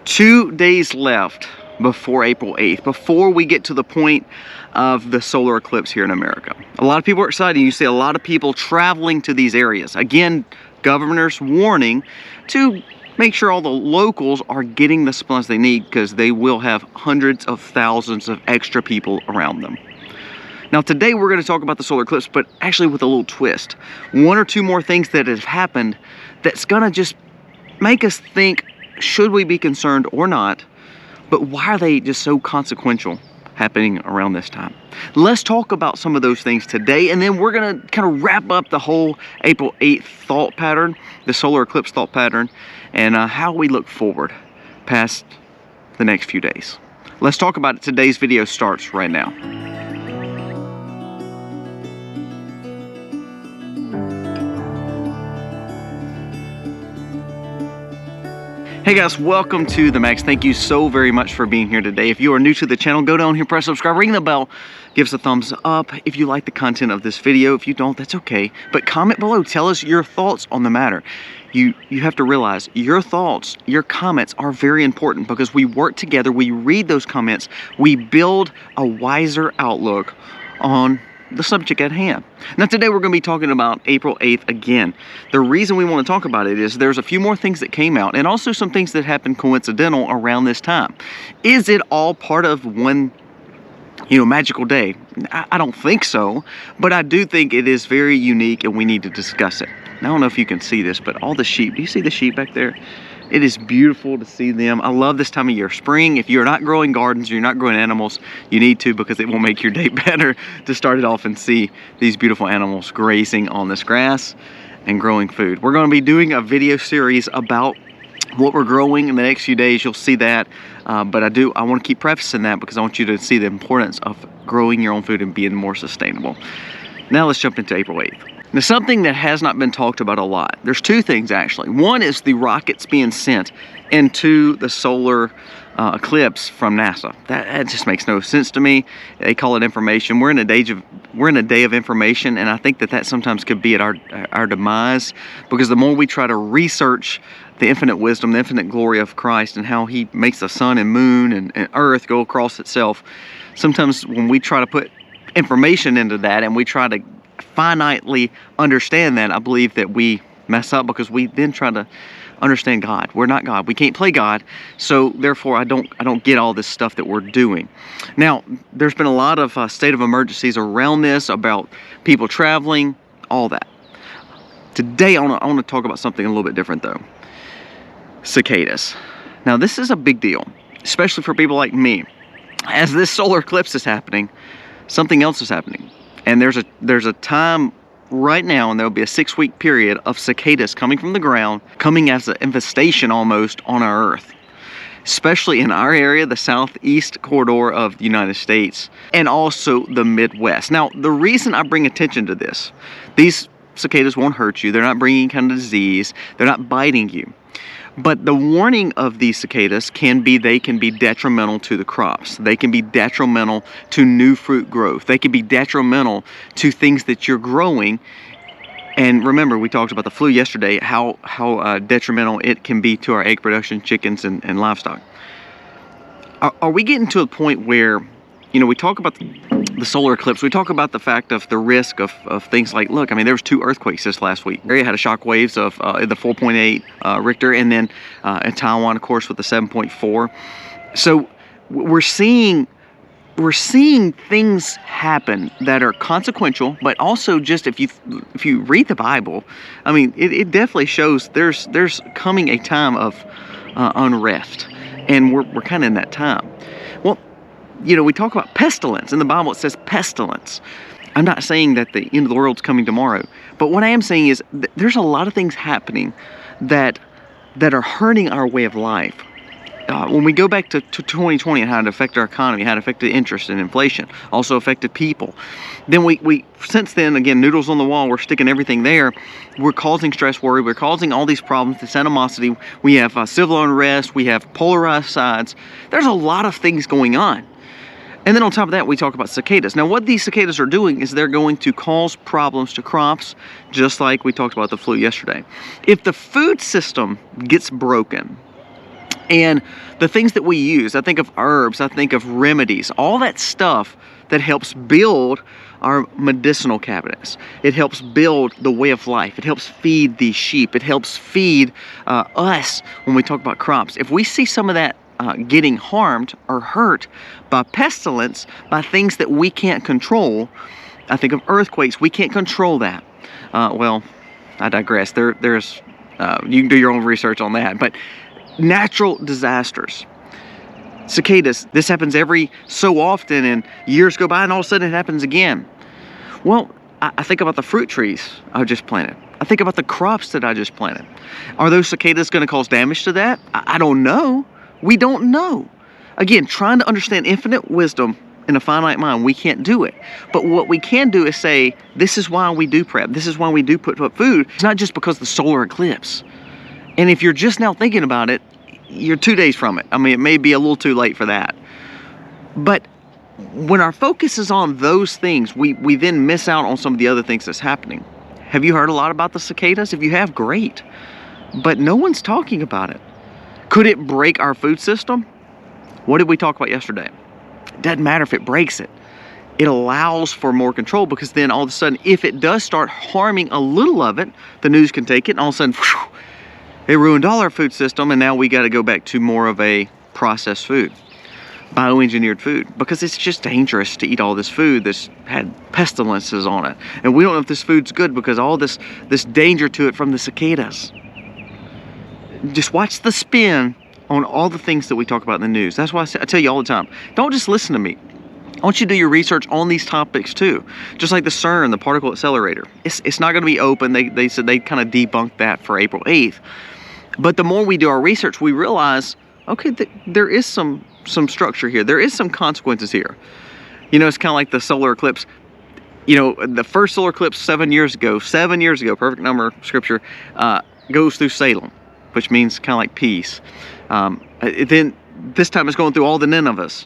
2 days left before April 8th, before we get to the point of the solar eclipse here in America. A lot of people are excited. You see a lot of people traveling to these areas. Again, governor's warning to make sure all the locals are getting the supplies they need, because they will have hundreds of thousands of extra people around them. Now today we're going to talk about the solar eclipse, but actually with a little twist. One or two more things that have happened that's going to just make us think, should we be concerned or not? But why are they just so consequential happening around this time? Let's talk about some of those things today, and then we're going to kind of wrap up the whole April 8th thought pattern, the solar eclipse thought pattern, and how we look forward past the next few days. Let's talk about it. Today's video starts right now. Hey guys, welcome to The Max. Thank you so very much for being here today. If you are new to the channel, go down here, press subscribe, ring the bell, give us a thumbs up if you like the content of this video. If you don't, that's okay. But comment below, tell us your thoughts on the matter. You have to realize your thoughts, your comments are very important, because we work together, we read those comments, we build a wiser outlook on the subject at hand. Now today we're going to be talking about April 8th again. The reason we want to talk about it is there's a few more things that came out, and also some things that happened coincidental around this time. Is it all part of one, magical day? I don't think so, but I do think it is very unique and we need to discuss it. Now, I don't know if you can see this, but all the sheep, do you see the sheep back there? It is beautiful to see them. I love this time of year. Spring, if you're not growing gardens, you're not growing animals, you need to, because it will make your day better to start it off and see these beautiful animals grazing on this grass and growing food. We're going to be doing a video series about what we're growing in the next few days. You'll see that, but I want to keep prefacing that because I want you to see the importance of growing your own food and being more sustainable. Now let's jump into April 8th. Now, something that has not been talked about a lot. There's two things actually. One is the rockets being sent into the solar eclipse from NASA. That just makes no sense to me. They call it information. We're in a day of information, and I think that sometimes could be at our demise, because the more we try to research the infinite wisdom, the infinite glory of Christ, and how He makes the sun and moon and earth go across itself, sometimes when we try to put information into that and we try to finitely understand that, I believe that we mess up, because we then try to understand God. We're not God. We can't play God. So therefore, I don't get all this stuff that we're doing. Now, there's been a lot of state of emergencies around this, about people traveling, all that. Today, I want to talk about something a little bit different though. Cicadas. Now, this is a big deal, especially for people like me. As this solar eclipse is happening, something else is happening. And there's a time right now, and there'll be a 6-week period of cicadas coming from the ground, coming as an infestation almost on our earth, especially in our area, the southeast corridor of the United States, and also the Midwest. Now, the reason I bring attention to this, these cicadas won't hurt you. They're not bringing kind of disease. They're not biting you. But the warning of these cicadas they can be detrimental to the crops. They can be detrimental to new fruit growth. They can be detrimental to things that you're growing. And remember, we talked about the flu yesterday, how detrimental it can be to our egg production, chickens, and livestock. Are we getting to a point where, we talk about the solar eclipse, we talk about the fact of the risk of things like, look, I mean, there was 2 earthquakes this last week. Area had a shock waves of the 4.8 Richter, and then in Taiwan, of course, with the 7.4. So we're seeing things happen that are consequential, but also just if you read the Bible, I mean, it definitely shows there's coming a time of unrest, and we're kind of in that time. Well, we talk about pestilence. In the Bible, it says pestilence. I'm not saying that the end of the world's coming tomorrow, but what I am saying is there's a lot of things happening that are hurting our way of life. When we go back to 2020 and how it affected our economy, how it affected interest and inflation, also affected people. Then we since then, again, noodles on the wall, we're sticking everything there. We're causing stress, worry, we're causing all these problems, this animosity. We have civil unrest, we have polarized sides. There's a lot of things going on. And then on top of that, we talk about cicadas. Now, what these cicadas are doing is they're going to cause problems to crops, just like we talked about the flu yesterday. If the food system gets broken, And the things that we use, I think of herbs, I think of remedies, all that stuff that helps build our medicinal cabinets. It helps build the way of life. It helps feed the sheep. It helps feed us when we talk about crops. If we see some of that getting harmed or hurt by pestilence, by things that we can't control, I think of earthquakes. We can't control that. Well, I digress. There's you can do your own research on that. But natural disasters. Cicadas, this happens every so often, and years go by and all of a sudden it happens again. Well, I think about the fruit trees I just planted. I think about the crops that I just planted. Are those cicadas going to cause damage to that? I don't know. We don't know. Again, trying to understand infinite wisdom in a finite mind, we can't do it. But what we can do is say, this is why we do prep. This is why we do put up food. It's not just because of the solar eclipse. And if you're just now thinking about it, you're 2 days from it. I mean, it may be a little too late for that. But when our focus is on those things, we then miss out on some of the other things that's happening. Have you heard a lot about the cicadas? If you have, great. But no one's talking about it. Could it break our food system? What did we talk about yesterday? It doesn't matter if it breaks it. It allows for more control, because then all of a sudden, if it does start harming a little of it, the news can take it, and all of a sudden, whew, it ruined all our food system, and now we got to go back to more of a processed food, bioengineered food, because it's just dangerous to eat all this food that's had pestilences on it. And we don't know if this food's good because all this danger to it from the cicadas. Just watch the spin on all the things that we talk about in the news. That's why I tell you all the time, don't just listen to me. I want you to do your research on these topics too. Just like the CERN, the particle accelerator. It's not going to be open. They said they kind of debunked that for April 8th. But the more we do our research, we realize, okay, there is some structure here. There is some consequences here. You know, it's kind of like the solar eclipse. You know, the first solar eclipse 7 years ago, perfect number, scripture, goes through Salem, which means kind of like peace. Then this time it's going through all the Ninevehs,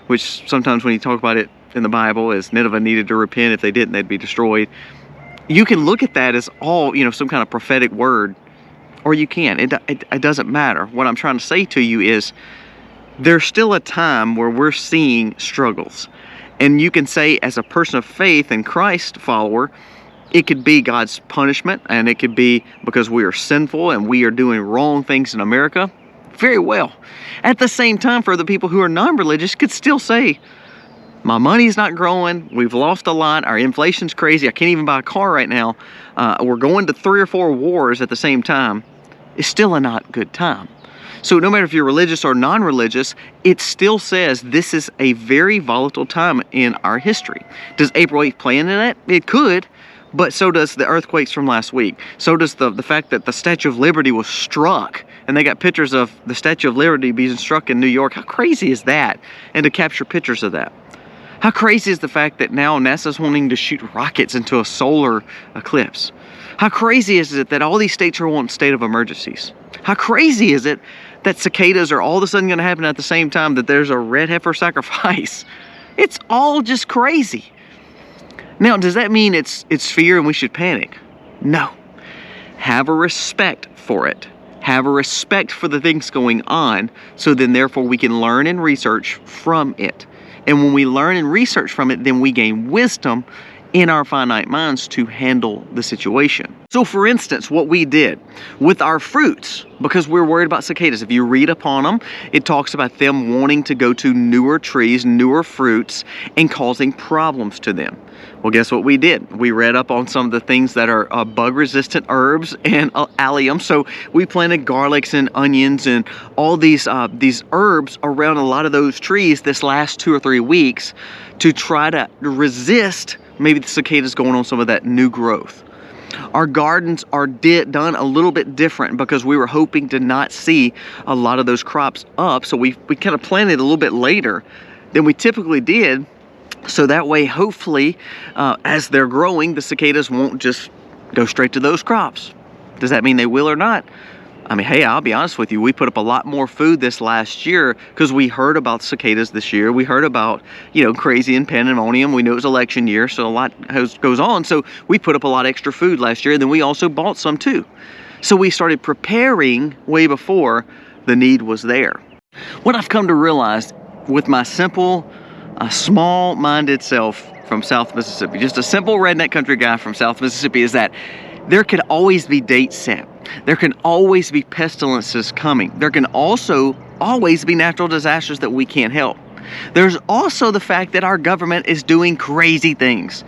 which sometimes when you talk about it in the Bible is Nineveh needed to repent. If they didn't, they'd be destroyed. You can look at that as all, you know, some kind of prophetic word, or you can. It doesn't matter. What I'm trying to say to you is there's still a time where we're seeing struggles. And you can say, as a person of faith and Christ follower, it could be God's punishment, and it could be because we are sinful and we are doing wrong things in America. Very well. At the same time, for the people who are non-religious, could still say, my money's not growing, we've lost a lot, our inflation's crazy, I can't even buy a car right now, we're going to 3 or 4 wars at the same time. It's still a not good time. So no matter if you're religious or non-religious, it still says this is a very volatile time in our history. Does April 8th play into that? It could, but so does the earthquakes from last week. So does the fact that the Statue of Liberty was struck, and they got pictures of the Statue of Liberty being struck in New York. How crazy is that? And to capture pictures of that. How crazy is the fact that now NASA's wanting to shoot rockets into a solar eclipse? How crazy is it that all these states are wanting state of emergencies? How crazy is it that cicadas are all of a sudden going to happen at the same time that there's a red heifer sacrifice? It's all just crazy. Now, does that mean it's fear and we should panic? No. Have a respect for it. Have a respect for the things going on, so then therefore we can learn and research from it. And when we learn and research from it, then we gain wisdom in our finite minds to handle the situation. So for instance, what we did with our fruits, because we're worried about cicadas, if you read upon them, it talks about them wanting to go to newer trees, newer fruits, and causing problems to them. Well, guess what we did? We read up on some of the things that are bug-resistant herbs and allium. So we planted garlics and onions and all these herbs around a lot of those trees this last 2 or 3 weeks to try to resist maybe the cicadas going on some of that new growth. Our gardens are done a little bit different because we were hoping to not see a lot of those crops up. So we kind of planted a little bit later than we typically did. So that way, hopefully, as they're growing, the cicadas won't just go straight to those crops. Does that mean they will or not? I mean, hey, I'll be honest with you. We put up a lot more food this last year because we heard about cicadas this year. We heard about, you know, crazy and pandemonium. We knew it was election year, so a lot goes on. So we put up a lot of extra food last year, and then we also bought some too. So we started preparing way before the need was there. What I've come to realize with my simple, small-minded self from South Mississippi, just a simple redneck country guy from South Mississippi, is that there can always be dates set. There can always be pestilences coming. There can also always be natural disasters that we can't help. There's also the fact that our government is doing crazy things,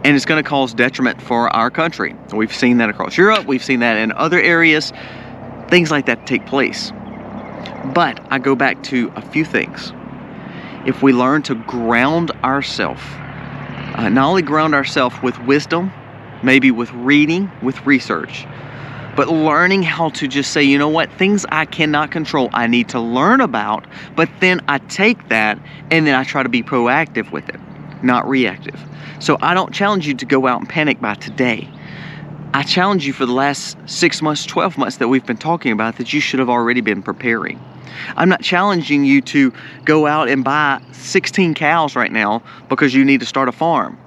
and it's going to cause detriment for our country. We've seen that across Europe. We've seen that in other areas. Things like that take place. But I go back to a few things. If we learn to ground ourselves, not only ground ourselves with wisdom, maybe with reading, with research, but learning how to just say, you know what, things I cannot control, I need to learn about, but then I take that and then I try to be proactive with it, not reactive. So I don't challenge you to go out and panic by today. I challenge you for the last 6 months, 12 months that we've been talking about, that you should have already been preparing. I'm not challenging you to go out and buy 16 cows right now because you need to start a farm.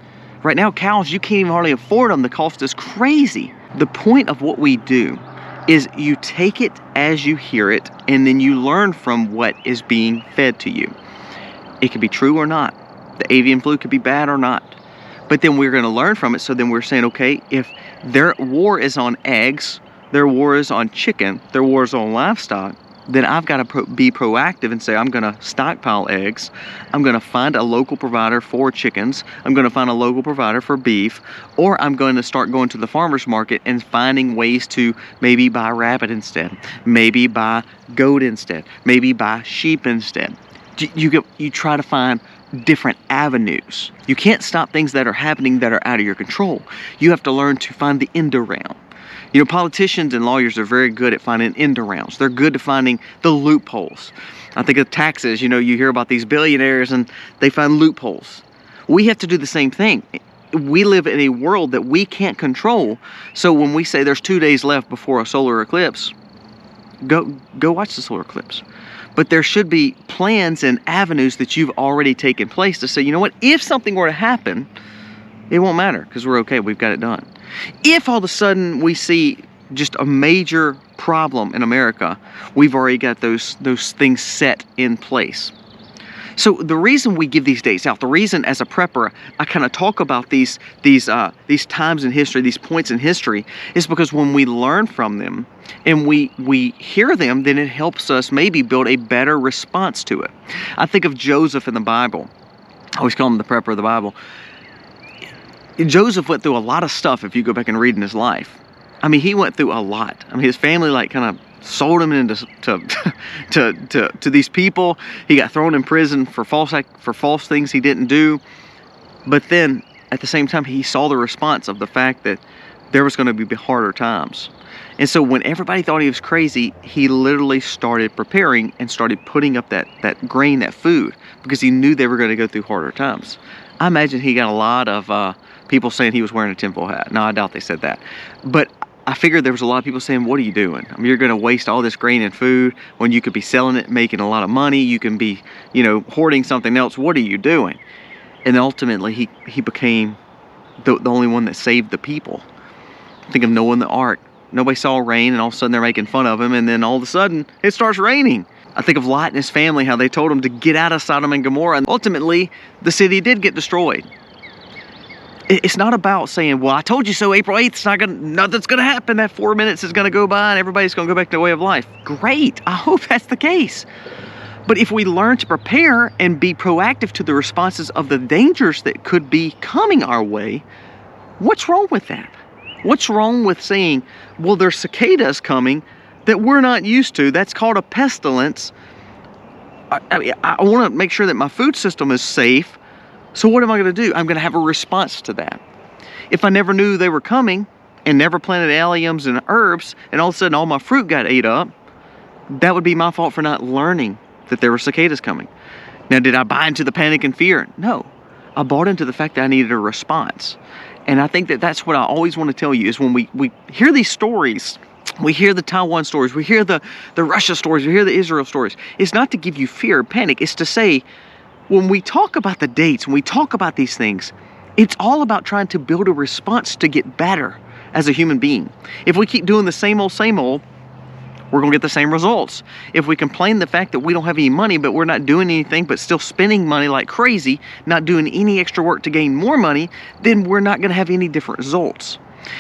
Right now, cows, you can't even hardly afford them. The cost is crazy. The point of what we do is you take it as you hear it, and then you learn from what is being fed to you. It could be true or not. The avian flu could be bad or not. But then we're going to learn from it. So then we're saying, okay, if their war is on eggs, their war is on chicken, their war is on livestock, then I've got to be proactive and say, I'm going to stockpile eggs. I'm going to find a local provider for chickens. I'm going to find a local provider for beef. Or I'm going to start going to the farmer's market and finding ways to maybe buy rabbit instead. Maybe buy goat instead. Maybe buy sheep instead. You try to find different avenues. You can't stop things that are happening that are out of your control. You have to learn to find the end around. You know, politicians and lawyers are very good at finding end arounds. They're good at finding the loopholes. I think of taxes. You know, you hear about these billionaires and they find loopholes. We have to do the same thing. We live in a world that we can't control. So when we say there's 2 days left before a solar eclipse, go watch the solar eclipse. But there should be plans and avenues that you've already taken place to say, you know what, if something were to happen, it won't matter because we're okay, we've got it done. If all of a sudden we see just a major problem in America, we've already got those things set in place. So the reason we give these dates out, the reason as a prepper I kind of talk about these times in history, these points in history, is because when we learn from them and we hear them, then it helps us maybe build a better response to it. I think of Joseph in the Bible. I always call him the prepper of the Bible. Joseph went through a lot of stuff if you go back and read in his life. I mean, he went through a lot. I mean, his family like kind of sold him into to these people. He got thrown in prison for false things he didn't do. But then at the same time, he saw the response of the fact that there was going to be harder times. And so when everybody thought he was crazy, he literally started preparing and started putting up that grain, that food, because he knew they were going to go through harder times. I imagine he got a lot of people saying he was wearing a tinfoil hat. No, I doubt they said that. But I figured there was a lot of people saying, what are you doing? I mean, you're going to waste all this grain and food when you could be selling it, making a lot of money. You can be, you know, hoarding something else. What are you doing? And ultimately, he became the only one that saved the people. Think of Noah and the ark. Nobody saw rain, and all of a sudden they're making fun of him, and then all of a sudden it starts raining. I think of Lot and his family, how they told him to get out of Sodom and Gomorrah, and ultimately the city did get destroyed. It's not about saying, well, I told you so, April 8th, nothing's gonna happen, that 4 minutes is gonna go by and everybody's gonna go back to the way of life. Great, I hope that's the case. But if we learn to prepare and be proactive to the responses of the dangers that could be coming our way, what's wrong with that? What's wrong with saying, well, there's cicadas coming that we're not used to. That's called a pestilence. I want to make sure that my food system is safe. So what am I going to do? I'm going to have a response to that. If I never knew they were coming and never planted alliums and herbs, and all of a sudden all my fruit got ate up, that would be my fault for not learning that there were cicadas coming. Now, did I buy into the panic and fear? No. I bought into the fact that I needed a response. And I think that that's what I always want to tell you is when we hear these stories, we hear the Taiwan stories, we hear the Russia stories, we hear the Israel stories. It's not to give you fear or panic. It's to say, when we talk about the dates, when we talk about these things, it's all about trying to build a response to get better as a human being. If we keep doing the same old, we're gonna get the same results. If we complain the fact that we don't have any money, but we're not doing anything but still spending money like crazy, not doing any extra work to gain more money, then we're not gonna have any different results.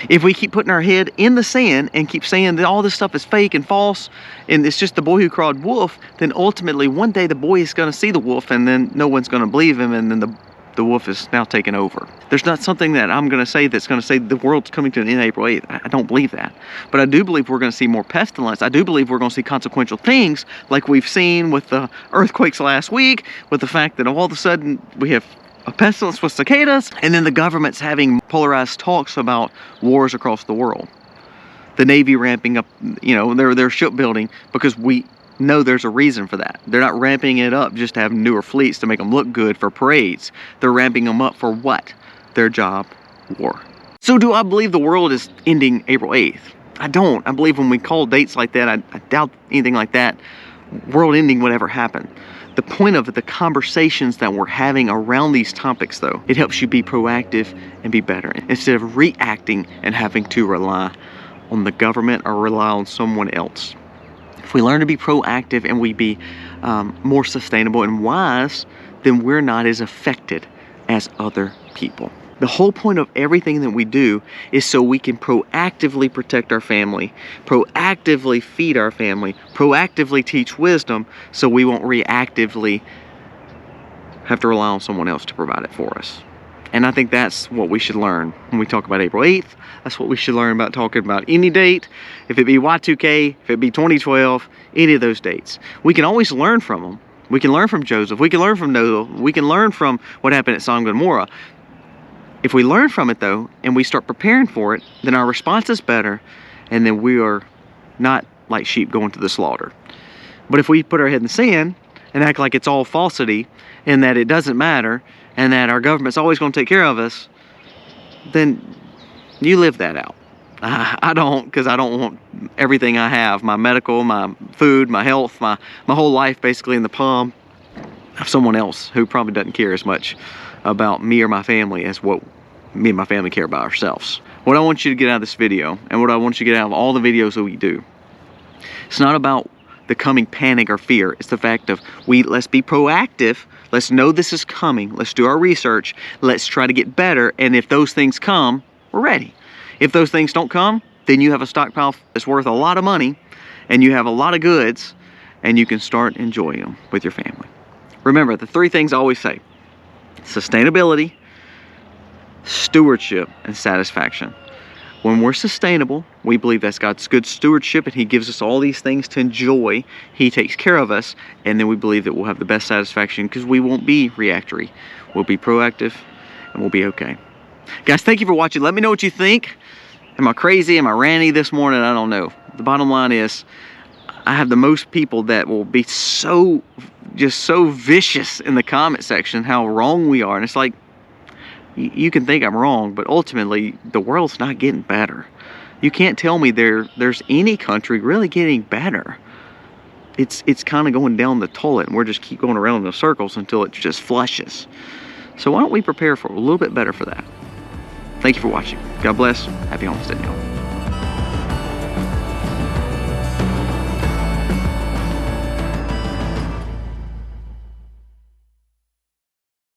If we keep putting our head in the sand and keep saying that all this stuff is fake and false, and it's just the boy who crawled wolf, then ultimately one day the boy is gonna see the wolf, and then no one's gonna believe him, and then the wolf is now taken over. There's not something that I'm gonna say that's gonna say the world's coming to an end April 8th. I don't believe that. But I do believe we're gonna see more pestilence. I do believe we're gonna see consequential things like we've seen with the earthquakes last week, with the fact that all of a sudden we have a pestilence with cicadas, and then the government's having polarized talks about wars across the world. The Navy ramping up, you know, their shipbuilding, because we know there's a reason for that. They're not ramping it up just to have newer fleets to make them look good for parades. They're ramping them up for what? Their job, war. So do I believe the world is ending April 8th? I don't. I believe when we call dates like that, I doubt anything like that, world ending would ever happen. The point of the conversations that we're having around these topics, though, it helps you be proactive and be better instead of reacting and having to rely on the government or rely on someone else. If we learn to be proactive and we be more sustainable and wise, then we're not as affected as other people. The whole point of everything that we do is so we can proactively protect our family, proactively feed our family, proactively teach wisdom, so we won't reactively have to rely on someone else to provide it for us. And I think that's what we should learn when we talk about April 8th. That's what we should learn about talking about any date, if it be Y2K, if it be 2012, any of those dates. We can always learn from them. We can learn from Joseph. We can learn from Noah. We can learn from what happened at Sodom and Gomorrah. If we learn from it, though, and we start preparing for it, then our response is better, and then we are not like sheep going to the slaughter. But if we put our head in the sand and act like it's all falsity and that it doesn't matter and that our government's always going to take care of us, then you live that out. I don't, because I don't want everything I have, my medical, my food, my health, my whole life basically in the palm of someone else who probably doesn't care as much about me or my family as what me and my family care about ourselves. What I want you to get out of this video, and what I want you to get out of all the videos that we do, it's not about the coming panic or fear. It's the fact of let's be proactive. Let's know this is coming. Let's do our research. Let's try to get better. And if those things come, we're ready. If those things don't come, then you have a stockpile that's worth a lot of money, and you have a lot of goods, and you can start enjoying them with your family. Remember, the three things I always say: sustainability, stewardship, and satisfaction. When we're sustainable, we believe that's God's good stewardship, and He gives us all these things to enjoy. He takes care of us, and then we believe that we'll have the best satisfaction because we won't be reactory. We'll be proactive, and we'll be okay. Guys, thank you for watching. Let me know what you think. Am I crazy? Am I ranty this morning? I don't know. The bottom line is, I have the most people that will be just so vicious in the comment section how wrong we are. And it's like, you can think I'm wrong, but ultimately the world's not getting better. You can't tell me there's any country really getting better. It's kind of going down the toilet, and we're just keep going around in the circles until it just flushes. So why don't we prepare for a little bit better for that? Thank you for watching. God bless. Happy homesteading, y'all.